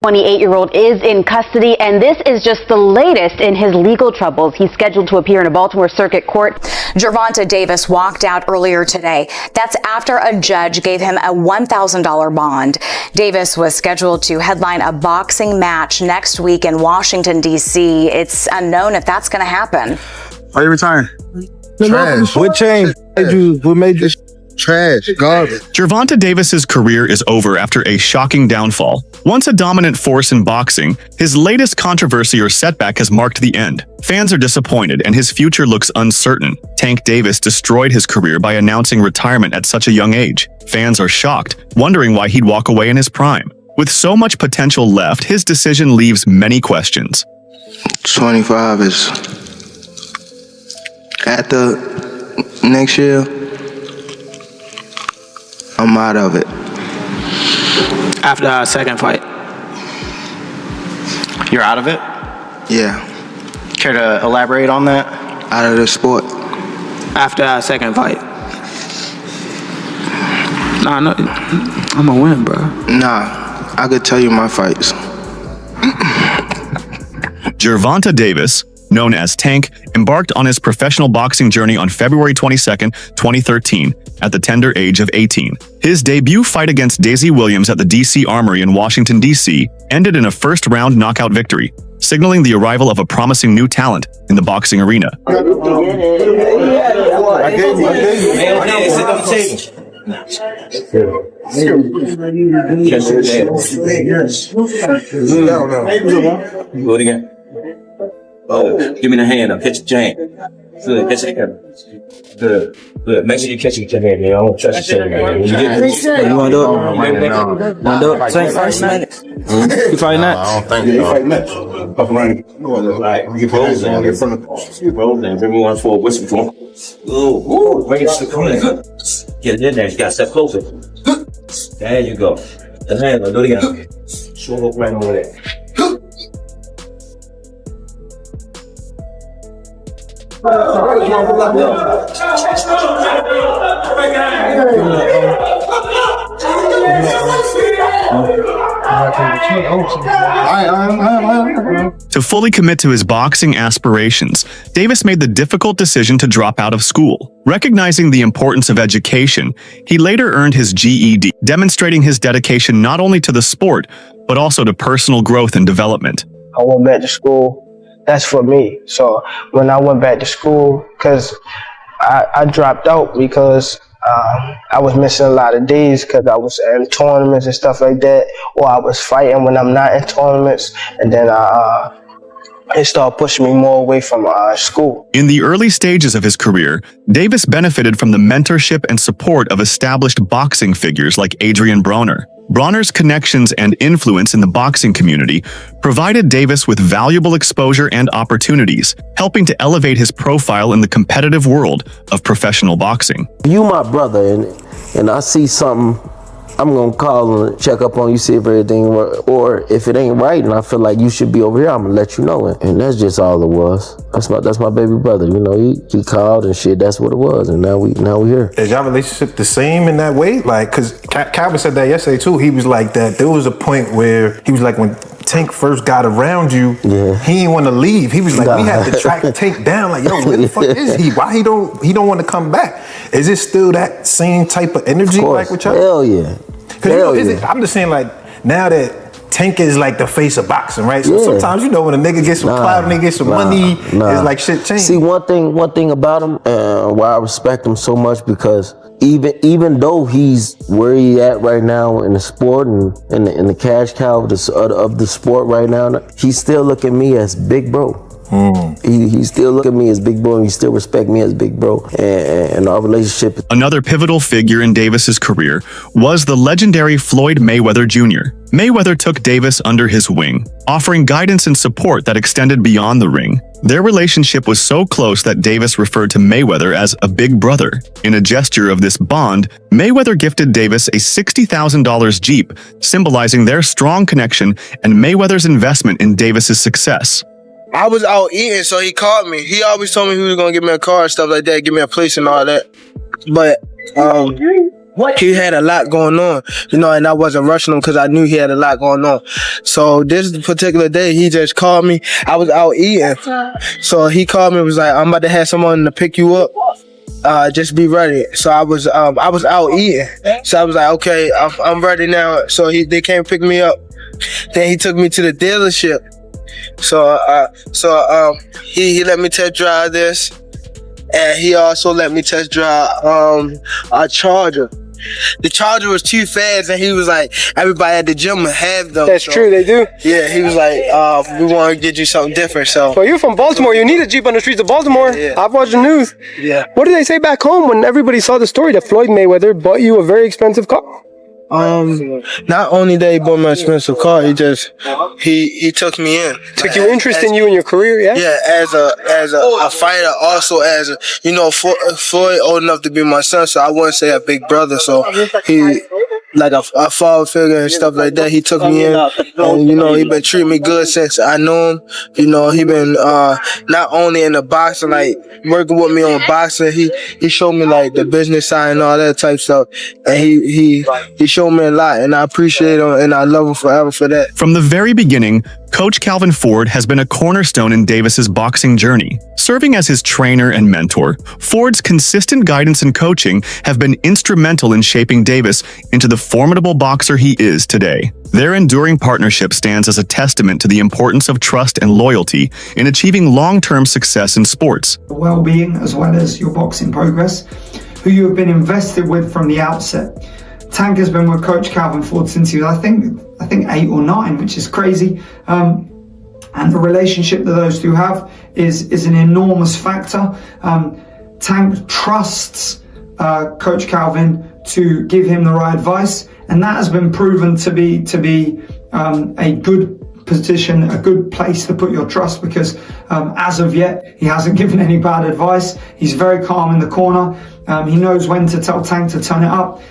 28-year-old is in custody, and this is just the latest in his legal troubles. He's scheduled to appear in a Baltimore Circuit Court. Gervonta Davis walked out earlier today. That's after a judge gave him a $1,000 bond. Davis was scheduled to headline a boxing match next week in Washington, D.C. It's unknown if that's going to happen. Are you retiring? Trash. What changed? What made you? Trash. Garbage. Gervonta Davis's career is over after a shocking downfall. Once a dominant force in boxing, his latest controversy or setback has marked the end. Fans are disappointed and his future looks uncertain. Tank Davis destroyed his career by announcing retirement at such a young age. Fans are shocked, wondering why he'd walk away in his prime. With so much potential left, his decision leaves many questions. 25 is at the next year. I'm out of it. After our second fight. You're out of it? Yeah. Care to elaborate on that? Out of the sport. After our second fight. Nah, no, I'm gonna win, bro. Nah, I could tell you my fights. Gervonta Davis, known as Tank, embarked on his professional boxing journey on February 22, 2013, at the tender age of 18. His debut fight against Daisy Williams at the D.C. Armory in Washington, D.C. ended in a first-round knockout victory, signaling the arrival of a promising new talent in the boxing arena. Do it again. Oh, give me the hand. I'll catch your hand. Good. Catch your hand. Good. Good. Make sure you catch your hand, man. I don't trust your hand, man. You wanna do it? Wanna do it? Same first minute. You fighting that? I don't think so. Fight next. Fuck around. Right. Get rolls down. Get front of rolls down. Bring me one for a whistle for him. Ooh. Bring it to the corner. Get it in there. You gotta step closer. There you go. The hand. Do it again. Show up right over there. To fully commit to his boxing aspirations, Davis made the difficult decision to drop out of school. Recognizing the importance of education, he later earned his GED, demonstrating his dedication not only to the sport, but also to personal growth and development. I went back to school. That's for me. So when I went back to school, because I dropped out because I was missing a lot of days because I was in tournaments and stuff like that, or I was fighting when I'm not in tournaments, and then it started pushing me more away from school. In the early stages of his career, Davis benefited from the mentorship and support of established boxing figures like Adrian Broner. Bronner's connections and influence in the boxing community provided Davis with valuable exposure and opportunities, helping to elevate his profile in the competitive world of professional boxing. You my brother, and I see something, I'm gonna call and check up on you, see if everything works, or if it ain't right and I feel like you should be over here, I'm gonna let you know it. And that's just all it was. That's my baby brother, you know, he called and shit, that's what it was, and now we here. Is y'all relationship the same in that way? Like, cause Calvin said that yesterday too, he was like that, there was a point where he was like, when Tank first got around you, he didn't want to leave. He was like, we had to track Tank down. Like, yo, where the fuck is he? Why he don't want to come back? Is it still that same type of energy like with y'all? Hell yeah. Hell yeah. I'm just saying, like, now that Tank is like the face of boxing, right? So sometimes, you know, when a nigga gets some clout and they get some money, it's like shit changed. See, one thing about him, why I respect him so much, because even though he's where he at right now in the sport and in the cash cow of the sport right now, he still look at me as big bro. He still look at me as big bro, and he still respect me as big bro, and our relationship. Another pivotal figure in Davis's career was the legendary Floyd Mayweather Jr. Mayweather took Davis under his wing, offering guidance and support that extended beyond the ring. Their relationship was so close that Davis referred to Mayweather as a big brother. In a gesture of this bond, Mayweather gifted Davis a $60,000 Jeep, symbolizing their strong connection and Mayweather's investment in Davis's success. I was out eating, so he called me. He always told me he was gonna give me a car and stuff like that, give me a place and all that. But he had a lot going on, and I wasn't rushing him because I knew he had a lot going on. So this particular day, he just called me. I was out eating. So he called me and was like, I'm about to have someone to pick you up. Just be ready. So I was out eating. So I was like, okay, I'm ready now. So they came pick me up. Then he took me to the dealership. So he let me test drive this. And he also let me test drive a Charger. The Charger was too fast, and he was like, everybody at the gym have them. That's true, they do. Yeah, he was like, we want to get you something different. So. Well, you're from Baltimore. You need a Jeep on the streets of Baltimore. Yeah. I've watched the news. Yeah. What did they say back home when everybody saw the story that Floyd Mayweather bought you a very expensive car? Not only that he bought my expensive car, he took me in. Took you interest in you and your career, yeah? Yeah, as a fighter, also as Floyd old enough to be my son, so I wouldn't say a big brother, so he like a father figure and stuff like that. He took me in, and he been treating me good since I knew him. He been not only in the boxing, like working with me on boxing, he showed me like the business side and all that type stuff, and he showed me a lot, and I appreciate him and I love him forever for that. From the very beginning, Coach Calvin Ford has been a cornerstone in Davis's boxing journey. Serving as his trainer and mentor, Ford's consistent guidance and coaching have been instrumental in shaping Davis into the formidable boxer he is today. Their enduring partnership stands as a testament to the importance of trust and loyalty in achieving long-term success in sports. Well-being as well as your boxing progress, who you have been invested with from the outset. Tank has been with Coach Calvin Ford since he was, I think 8 or 9, which is crazy. And the relationship that those two have is an enormous factor. Tank trusts Coach Calvin to give him the right advice, and that has been proven to be a good position, a good place to put your trust, because as of yet, he hasn't given any bad advice. He's very calm in the corner. He knows when to tell Tank to turn it up.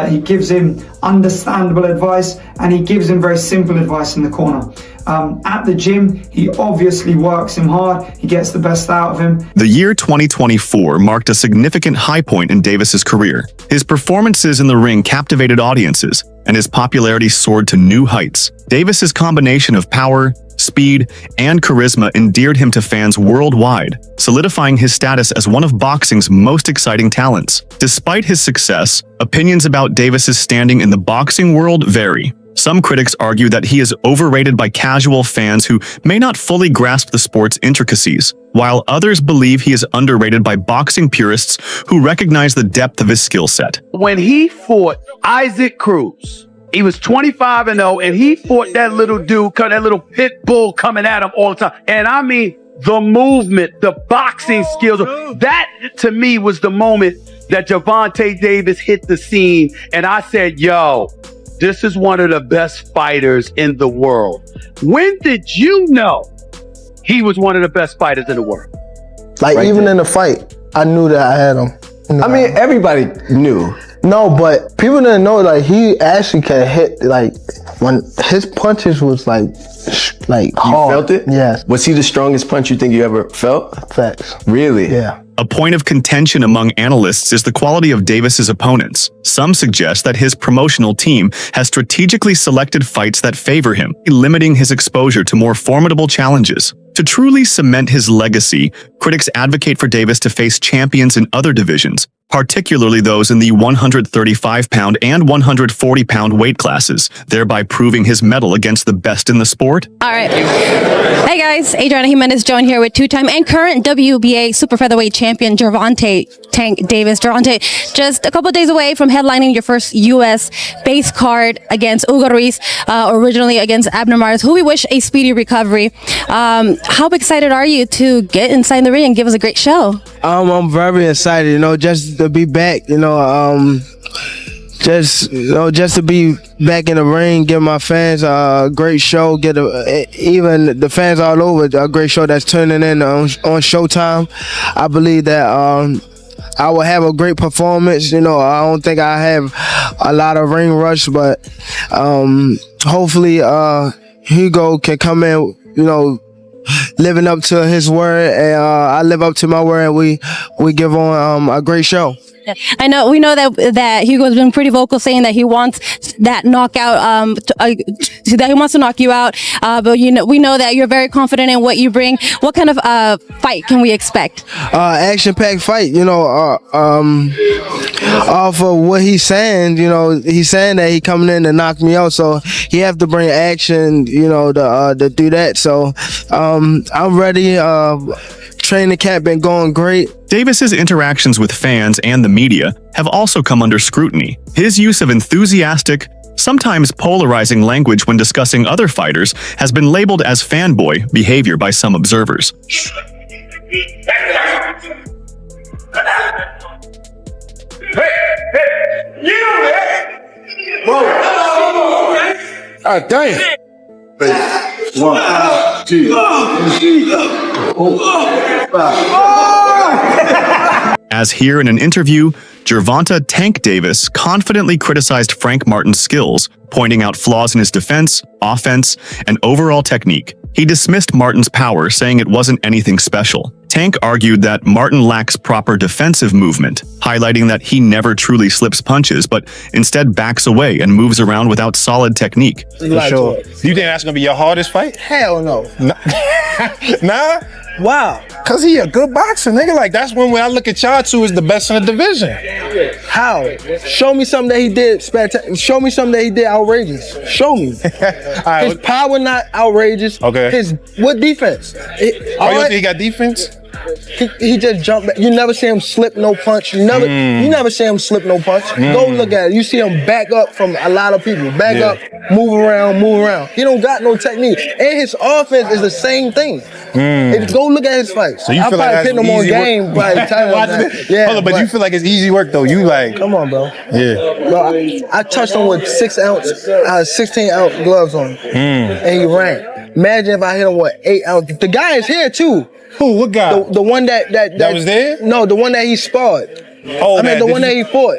He gives him understandable advice, and he gives him very simple advice in the corner. At the gym, he obviously works him hard. He gets the best out of him. The year 2024 marked a significant high point in Davis's career. His performances in the ring captivated audiences, and his popularity soared to new heights. Davis's combination of power, speed, and charisma endeared him to fans worldwide, solidifying his status as one of boxing's most exciting talents. Despite his success, opinions about Davis's standing in the boxing world vary. Some critics argue that he is overrated by casual fans who may not fully grasp the sport's intricacies, while others believe he is underrated by boxing purists who recognize the depth of his skill set. When he fought Isaac Cruz, he was 25-0, and he fought that little dude, that little pit bull coming at him all the time. And I mean, the movement, the boxing skills, that to me was the moment that Gervonta Davis hit the scene. And I said, yo, this is one of the best fighters in the world. When did you know he was one of the best fighters in the world? Like right even there. In the fight, I knew that I had him. I mean, everybody knew. No, but people didn't know, like, he actually can hit, like, when his punches was like hard. You felt it? Yes. Was he the strongest punch you think you ever felt? Facts. Really? Yeah. A point of contention among analysts is the quality of Davis's opponents. Some suggest that his promotional team has strategically selected fights that favor him, limiting his exposure to more formidable challenges. To truly cement his legacy, critics advocate for Davis to face champions in other divisions, particularly those in the 135-pound and 140-pound weight classes, thereby proving his mettle against the best in the sport. All right. Hey guys, Adriana Jimenez-Jones here with two-time and current WBA super featherweight champion Gervonta Tank Davis. Gervonta, just a couple of days away from headlining your first U.S. base card against Hugo Ruiz, originally against Abner Mares, who we wish a speedy recovery. How excited are you to get inside the ring and give us a great show? I'm very excited, just to be back, just to be back in the ring, give my fans a great show, even the fans all over a great show that's turning in on Showtime. I believe that I will have a great performance. I don't think I have a lot of ring rush, but hopefully Hugo can come in, living up to his word, and I live up to my word, and we give on a great show. I know we know that Hugo's been pretty vocal saying that he wants that knockout, that he wants to knock you out. But we know that you're very confident in what you bring. What kind of fight can we expect? Action-packed fight. Off of what he's saying, he's saying that he coming in to knock me out, so he have to bring action, to do that. So I'm ready. Training camp been going great. Davis's interactions with fans and the media have also come under scrutiny. His use of enthusiastic, sometimes polarizing language when discussing other fighters has been labeled as fanboy behavior by some observers. Damn. 1, 2, 5. As here in an interview, Gervonta "Tank" Davis confidently criticized Frank Martin's skills, pointing out flaws in his defense, offense, and overall technique. He dismissed Martin's power, saying it wasn't anything special. Tank argued that Martin lacks proper defensive movement, highlighting that he never truly slips punches, but instead backs away and moves around without solid technique. For sure. Do you think that's going to be your hardest fight? Hell no. Nah? Wow. Because he a good boxer, nigga. Like, that's one way I look at y'all two as the best in the division. How? Show me something that he did spectacular. Show me something that he did outrageous. Show me. Right, his power not outrageous. Okay. What defense? You think he got defense? He just jumped back. You never see him slip no punch. You never see him slip no punch. Go look at it. You see him back up from a lot of people. Back up, move around. He don't got no technique. And his offense is the same thing. Go look at his fights. So you feel like that's him on game by the time. Yeah, hold on, but you feel like it's easy work though. You like, come on, bro. Yeah. Bro, I touched him with 16-ounce gloves on, and he ran. Imagine if I hit him with 8-ounce. The guy is here too. Who? What guy? The one that was there? No, the one that he sparred. Oh, I mean the one that he fought.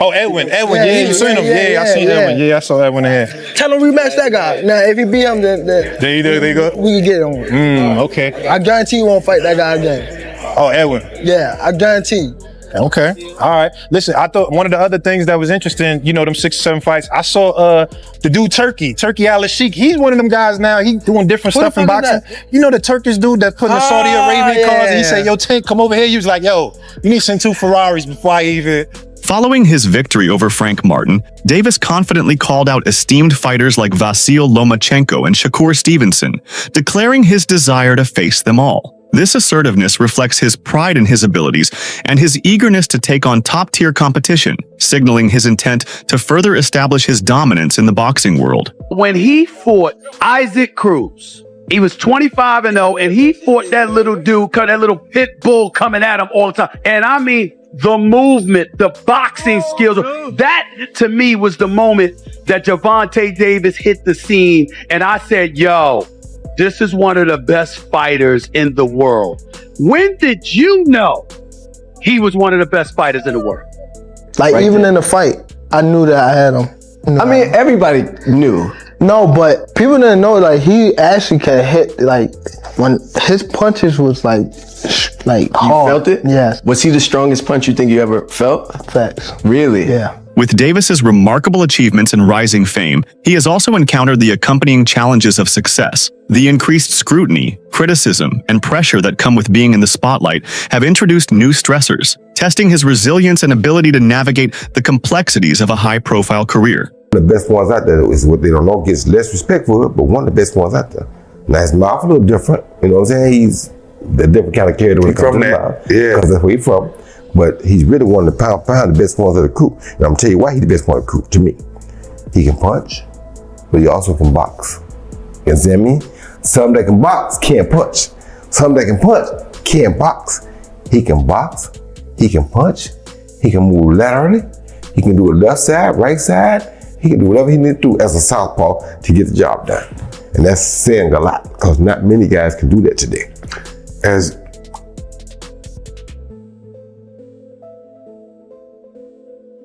Oh, Edwin. Yeah, you seen him? Yeah, I seen Edwin. Yeah, I saw Edwin in here. Tell him rematch that guy. Now, if he beat him, then there you go. We can get him. Okay. I guarantee you won't fight that guy again. Oh, Edwin. Yeah, I guarantee. Okay. All right. Listen, I thought one of the other things that was interesting, them 6 or 7 fights, I saw the dude Turkey Al-Sheikh. He's one of them guys now. He doing different stuff in boxing. You know the Turkish dude that put in the Saudi Arabian cars, and he said, yo, Tank, come over here. He was like, yo, you need to send 2 Ferraris before I even... Following his victory over Frank Martin, Davis confidently called out esteemed fighters like Vasyl Lomachenko and Shakur Stevenson, declaring his desire to face them all. This assertiveness reflects his pride in his abilities and his eagerness to take on top-tier competition, signaling his intent to further establish his dominance in the boxing world. When he fought Isaac Cruz, he was 25-0, and he fought that little dude, that little pit bull coming at him all the time. And I mean, the movement, the boxing skills, that to me was the moment that Gervonta Davis hit the scene. And I said, yo, this is one of the best fighters in the world. When did you know he was one of the best fighters in the world? Like, even in the fight, I knew that I had him. I mean, everybody knew. No, but people didn't know, like, he actually can hit, like, when his punches was like hard. You felt it? Yes. Was he the strongest punch you think you ever felt? Facts. Really? Yeah. With Davis's remarkable achievements and rising fame, he has also encountered the accompanying challenges of success. The increased scrutiny, criticism, and pressure that come with being in the spotlight have introduced new stressors, testing his resilience and ability to navigate the complexities of a high-profile career. The best ones out there is what they don't know, gets less respect for it, but one of the best ones out there. Now his mouth a little different, you know what I'm saying? He's a different kind of character when it comes to the mouth. Yeah. Because that's where he's from. But he's really one of the pound the best ones of the crew. And I'm gonna tell you why he's the best one of the crew, to me. He can punch, but he also can box. You understand me? Some that can box can't punch. Some that can punch can't box. He can box, he can punch, he can move laterally, he can do a left side, right side, he can do whatever he needs to do as a southpaw to get the job done. And that's saying a lot, because not many guys can do that today.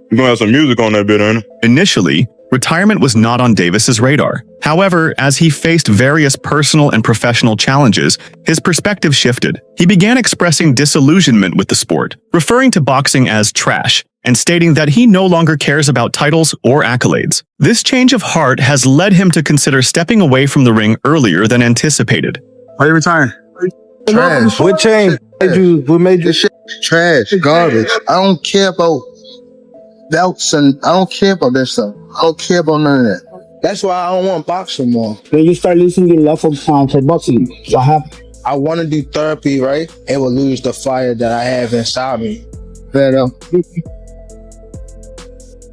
You're gonna have some music on that bit, ain't it? Initially, retirement was not on Davis's radar. However, as he faced various personal and professional challenges, his perspective shifted. He began expressing disillusionment with the sport, referring to boxing as trash, and stating that he no longer cares about titles or accolades. This change of heart has led him to consider stepping away from the ring earlier than anticipated. Are you retiring? Trash. What changed? What made you? This shit trash, garbage. I don't care about belts and I don't care about that stuff. I don't care about none of that. That's why I don't want boxing more. Then you start losing your love for boxing. What happened? I want to do therapy, right? It will lose the fire that I have inside me. Better.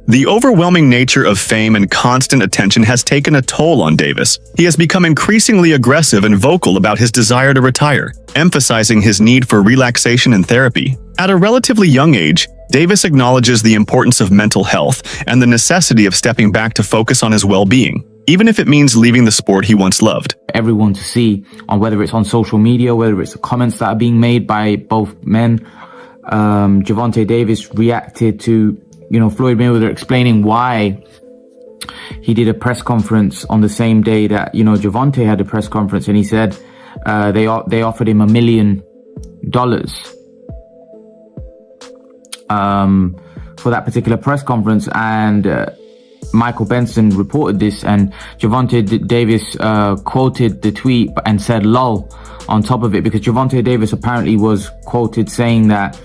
The overwhelming nature of fame and constant attention has taken a toll on Davis. He has become increasingly aggressive and vocal about his desire to retire, emphasizing his need for relaxation and therapy. At a relatively young age, Davis acknowledges the importance of mental health and the necessity of stepping back to focus on his well-being, even if it means leaving the sport he once loved. Everyone to see, on whether it's on social media, whether it's the comments that are being made by both men. Gervonta Davis reacted to, Floyd Mayweather explaining why he did a press conference on the same day that, Gervonta had a press conference, and he said they offered him $1 million for that particular press conference, and Michael Benson reported this, and Gervonta Davis quoted the tweet and said "lol" on top of it, because Gervonta Davis apparently was quoted saying that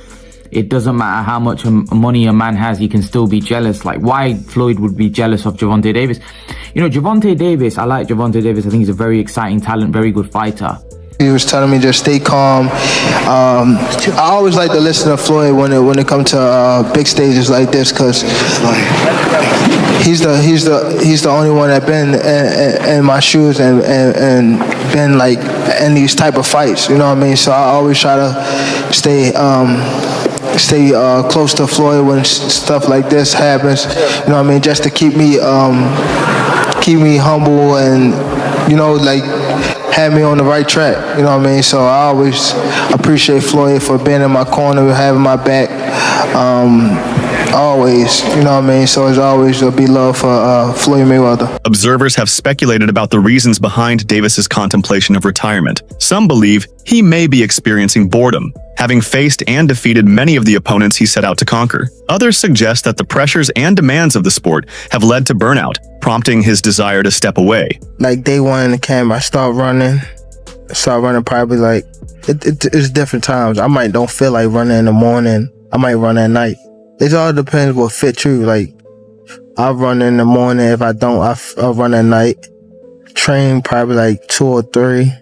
it doesn't matter how much money a man has, he can still be jealous. Like, why Floyd would be jealous of Gervonta Davis? Gervonta Davis, I like Gervonta Davis. I think he's a very exciting talent, very good fighter. He was telling me just stay calm. I always like to listen to Floyd when it comes to big stages like this, because he's the only one that been in my shoes and been like in these type of fights. You know what I mean? So I always try to stay close to Floyd when stuff like this happens. You know what I mean? Just to keep me humble and have me on the right track. You know what I mean? So I always appreciate Floyd for being in my corner, having my back. Always, you know what I mean? So it's always a be love for Floyd Mayweather. Observers have speculated about the reasons behind Davis's contemplation of retirement. Some believe he may be experiencing boredom, having faced and defeated many of the opponents he set out to conquer. Others suggest that the pressures and demands of the sport have led to burnout, prompting his desire to step away. Like day one in the camp, I start running probably like, it's different times. I might don't feel like running in the morning. I might run at night. It all depends what fits you. Like, I'll run in the morning. If I don't, I'll run at night. Train probably like 2 or 3.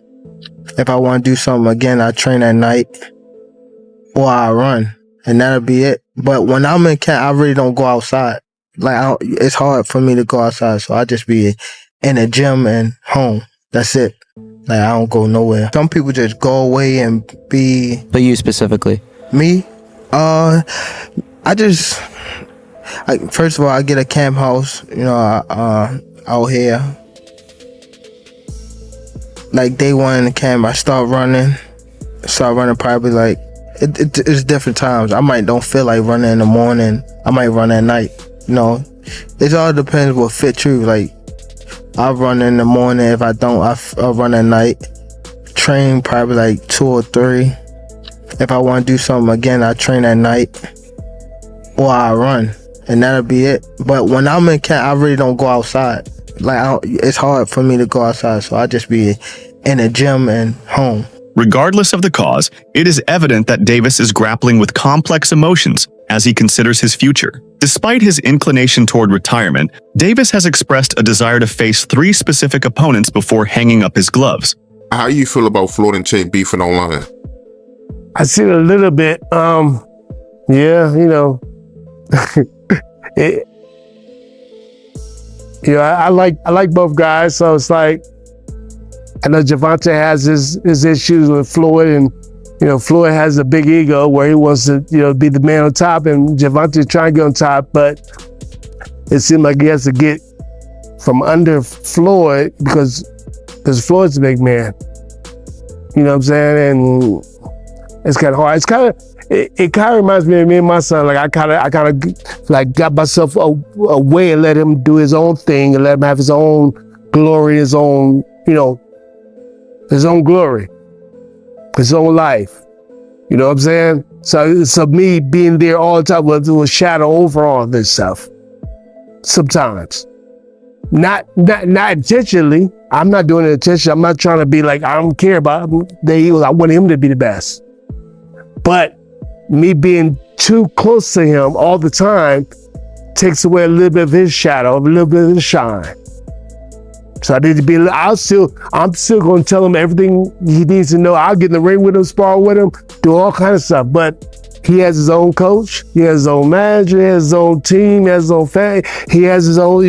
If I want to do something again, I train at night. Or I run. And that'll be it. But when I'm in camp, I really don't go outside. Like, it's hard for me to go outside. So I just be in the gym and home. That's it. Like, I don't go nowhere. Some people just go away and be... But you specifically? Me? First of all, I get a camp house, out here. Like day one in the camp, I start running probably like, it's different times. I might don't feel like running in the morning. I might run at night, It all depends what fits you. Like, I'll run in the morning. If I don't, I'll run at night. Train probably like 2 or 3. If I want to do something again, I train at night. Or I run. And that'll be it. But when I'm in camp, I really don't go outside. Like, it's hard for me to go outside. So I just be in the gym and home. Regardless of the cause, it is evident that Davis is grappling with complex emotions as he considers his future. Despite his inclination toward retirement, Davis has expressed a desire to face 3 specific opponents before hanging up his gloves. How you feel about Floyd and Tank beefing online? I see it a little bit. I like both guys, so it's like, I know Gervonta has his issues with Floyd, and Floyd has a big ego where he wants to be the man on top, and Gervonta trying to get on top, but it seems like he has to get from under Floyd because Floyd's a big man. You know what I'm saying? And It's kind of hard. It's kind of, it kind of reminds me of me and my son. Like I kind of like got myself away and let him do his own thing and let him have his own glory, his own, his own glory, his own life. You know what I'm saying? So me being there all the time will shadow over all this stuff. Sometimes. Not intentionally. I'm not doing it intentionally. I'm not trying to be like, I don't care about him. I want him to be the best. But me being too close to him all the time takes away a little bit of his shadow, a little bit of his shine. So I need to be, I'm still going to tell him everything he needs to know. I'll get in the ring with him, spar with him, do all kinds of stuff. But he has his own coach. He has his own manager. He has his own team. He has his own family. He has his own,